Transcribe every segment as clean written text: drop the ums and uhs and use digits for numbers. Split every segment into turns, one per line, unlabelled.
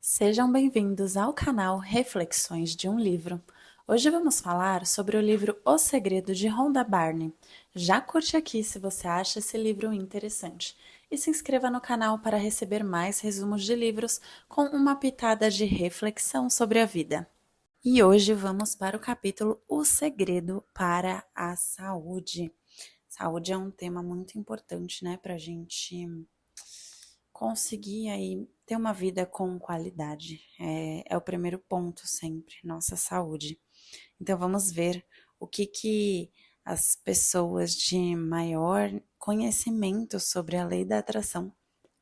Sejam bem-vindos ao canal Reflexões de um Livro. Hoje vamos falar sobre o livro O Segredo de Rhonda Byrne. Já curte aqui se você acha esse livro interessante e se inscreva no canal para receber mais resumos de livros com uma pitada de reflexão sobre a vida. E hoje vamos para o capítulo O Segredo para a Saúde. Saúde é um tema muito importante, né, para a gente conseguir aí ter uma vida com qualidade. É o primeiro ponto sempre, nossa saúde. Então vamos ver o que as pessoas de maior conhecimento sobre a lei da atração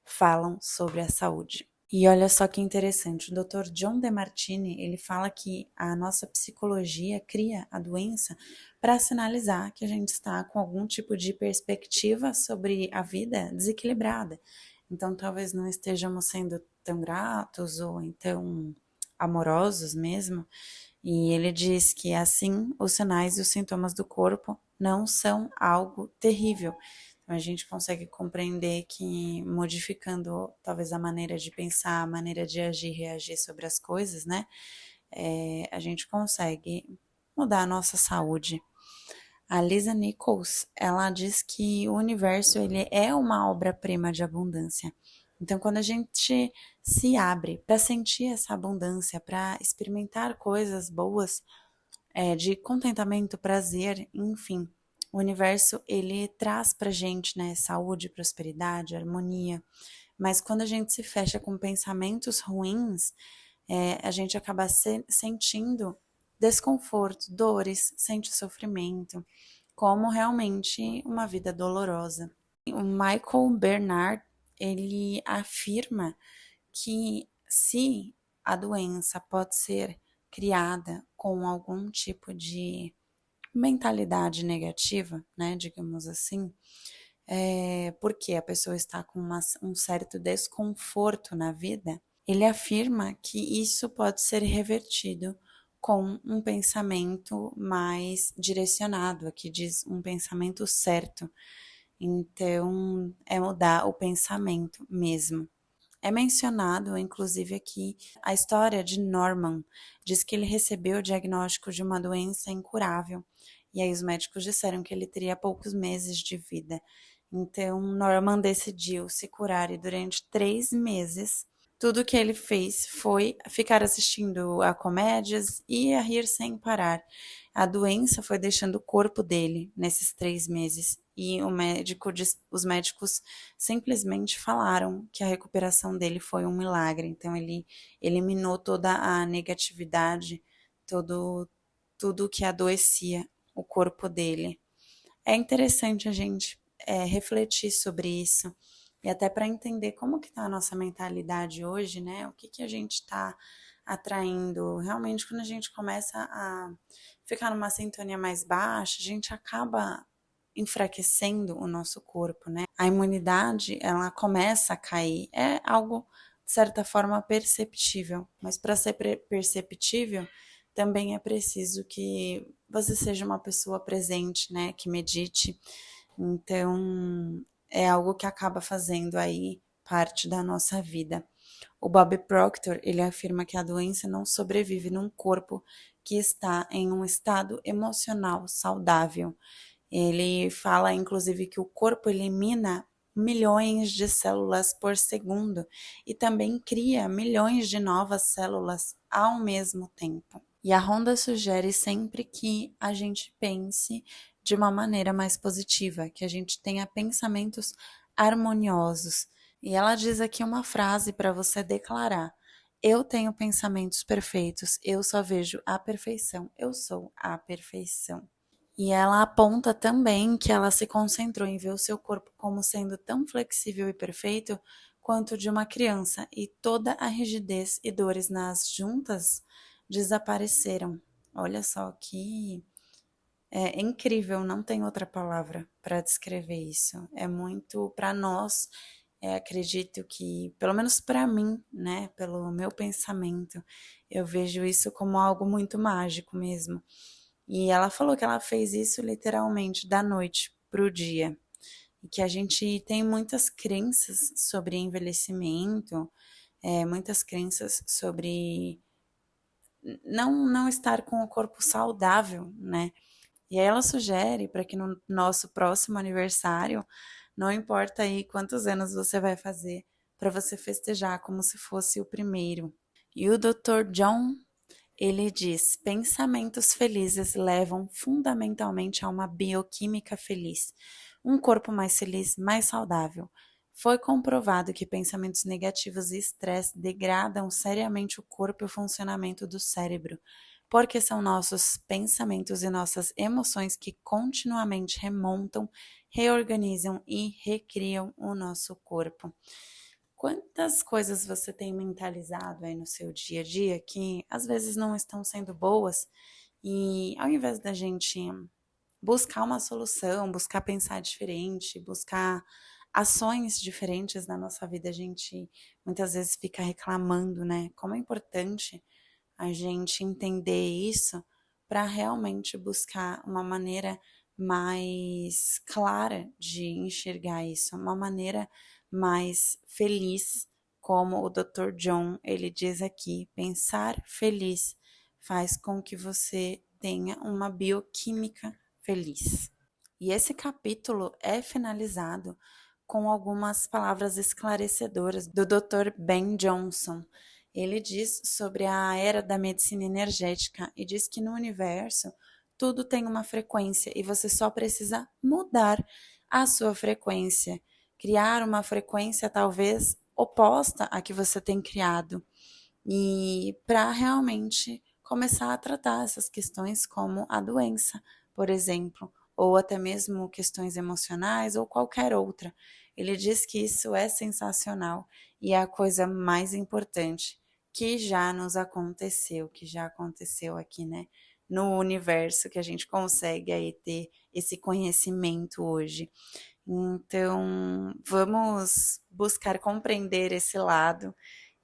falam sobre a saúde. E olha só que interessante, o Dr. John DeMartini, ele fala que a nossa psicologia cria a doença para sinalizar que a gente está com algum tipo de perspectiva sobre a vida desequilibrada. Então, talvez não estejamos sendo tão gratos ou então amorosos mesmo. E ele diz que assim os sinais e os sintomas do corpo não são algo terrível. Então, a gente consegue compreender que modificando talvez a maneira de pensar, a maneira de agir, reagir sobre as coisas, né? A gente consegue mudar a nossa saúde. A Lisa Nichols, ela diz que o universo ele é uma obra-prima de abundância. Então, quando a gente se abre para sentir essa abundância, para experimentar coisas boas, de contentamento, prazer, enfim, o universo ele traz para gente, né, saúde, prosperidade, harmonia. Mas quando a gente se fecha com pensamentos ruins, a gente acaba sentindo desconforto, dores, sente sofrimento, como realmente uma vida dolorosa. O Michael Bernard, ele afirma que se a doença pode ser criada com algum tipo de mentalidade negativa, né, digamos assim, porque a pessoa está com um certo desconforto na vida, ele afirma que isso pode ser revertido com um pensamento mais direcionado, aqui diz um pensamento certo. Então, é mudar o pensamento mesmo. É mencionado, inclusive, aqui a história de Norman. Diz que ele recebeu o diagnóstico de uma doença incurável. E aí os médicos disseram que ele teria poucos meses de vida. Então, Norman decidiu se curar e durante 3 meses, tudo que ele fez foi ficar assistindo a comédias e a rir sem parar. A doença foi deixando o corpo dele nesses 3 meses. E os médicos simplesmente falaram que a recuperação dele foi um milagre. Então ele eliminou toda a negatividade, tudo que adoecia o corpo dele. É interessante a gente refletir sobre isso e até para entender como que está a nossa mentalidade hoje, né? O que a gente está atraindo. Realmente, quando a gente começa a ficar numa sintonia mais baixa, a gente acaba enfraquecendo o nosso corpo, né? A imunidade, ela começa a cair. É algo, de certa forma, perceptível. Mas para ser perceptível, também é preciso que você seja uma pessoa presente, né? Que medite. Então, é algo que acaba fazendo aí parte da nossa vida. O Bob Proctor, ele afirma que a doença não sobrevive num corpo que está em um estado emocional saudável. Ele fala, inclusive, que o corpo elimina milhões de células por segundo e também cria milhões de novas células ao mesmo tempo. E a Rhonda sugere sempre que a gente pense de uma maneira mais positiva, que a gente tenha pensamentos harmoniosos. E ela diz aqui uma frase para você declarar: eu tenho pensamentos perfeitos, eu só vejo a perfeição, eu sou a perfeição. E ela aponta também que ela se concentrou em ver o seu corpo como sendo tão flexível e perfeito quanto o de uma criança, e toda a rigidez e dores nas juntas desapareceram. Olha só que é incrível, não tem outra palavra para descrever isso. É muito para nós, acredito que, pelo menos para mim, né, pelo meu pensamento, eu vejo isso como algo muito mágico mesmo. E ela falou que ela fez isso literalmente da noite pro dia. E que a gente tem muitas crenças sobre envelhecimento, muitas crenças sobre não estar com o corpo saudável, né? E aí ela sugere para que no nosso próximo aniversário, não importa aí quantos anos você vai fazer, para você festejar como se fosse o primeiro. E o Dr. John, ele diz: pensamentos felizes levam fundamentalmente a uma bioquímica feliz, um corpo mais feliz, mais saudável. Foi comprovado que pensamentos negativos e estresse degradam seriamente o corpo e o funcionamento do cérebro, porque são nossos pensamentos e nossas emoções que continuamente remontam, reorganizam e recriam o nosso corpo. Quantas coisas você tem mentalizado aí no seu dia a dia que às vezes não estão sendo boas e ao invés da gente buscar uma solução, buscar pensar diferente, buscar ações diferentes na nossa vida, a gente muitas vezes fica reclamando, né? Como é importante a gente entender isso para realmente buscar uma maneira mais clara de enxergar isso, uma maneira mais feliz, como o Dr. John ele diz aqui, pensar feliz faz com que você tenha uma bioquímica feliz. E esse capítulo é finalizado com algumas palavras esclarecedoras do Dr. Ben Johnson. Ele diz sobre a era da medicina energética e diz que no universo tudo tem uma frequência e você só precisa mudar a sua frequência, criar uma frequência talvez oposta à que você tem criado e para realmente começar a tratar essas questões como a doença, por exemplo, ou até mesmo questões emocionais ou qualquer outra. Ele diz que isso é sensacional e é a coisa mais importante que já nos aconteceu, que já aconteceu aqui, né? No universo que a gente consegue aí ter esse conhecimento hoje. Então, vamos buscar compreender esse lado.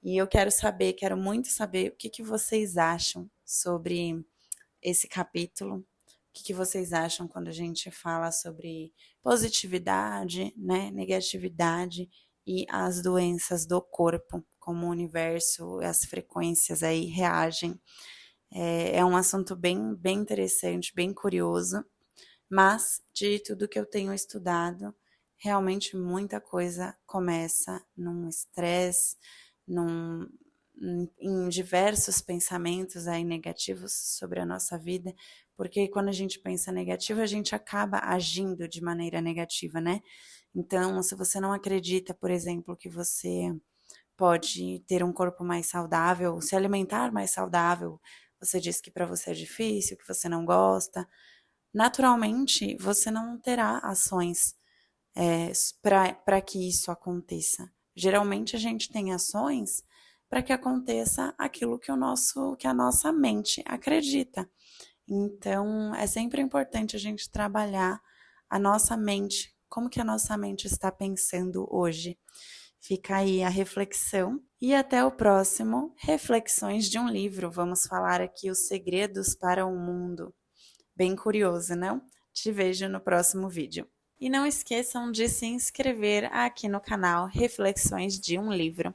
E eu quero saber, quero muito saber o que vocês acham sobre esse capítulo. O que vocês acham quando a gente fala sobre positividade, né, negatividade e as doenças do corpo, como o universo, as frequências aí reagem. É um assunto bem interessante, bem curioso, mas de tudo que eu tenho estudado, realmente muita coisa começa num estresse, num, em diversos pensamentos aí negativos sobre a nossa vida, porque quando a gente pensa negativo, a gente acaba agindo de maneira negativa, né? Então, se você não acredita, por exemplo, que você pode ter um corpo mais saudável, se alimentar mais saudável, você diz que para você é difícil, que você não gosta, naturalmente você não terá ações para que isso aconteça. Geralmente a gente tem ações para que aconteça aquilo que a nossa mente acredita. Então, é sempre importante a gente trabalhar a nossa mente, como que a nossa mente está pensando hoje. Fica aí a reflexão e até o próximo Reflexões de um Livro. Vamos falar aqui os segredos para o mundo. Bem curioso, não? Te vejo no próximo vídeo. E não esqueçam de se inscrever aqui no canal Reflexões de um Livro.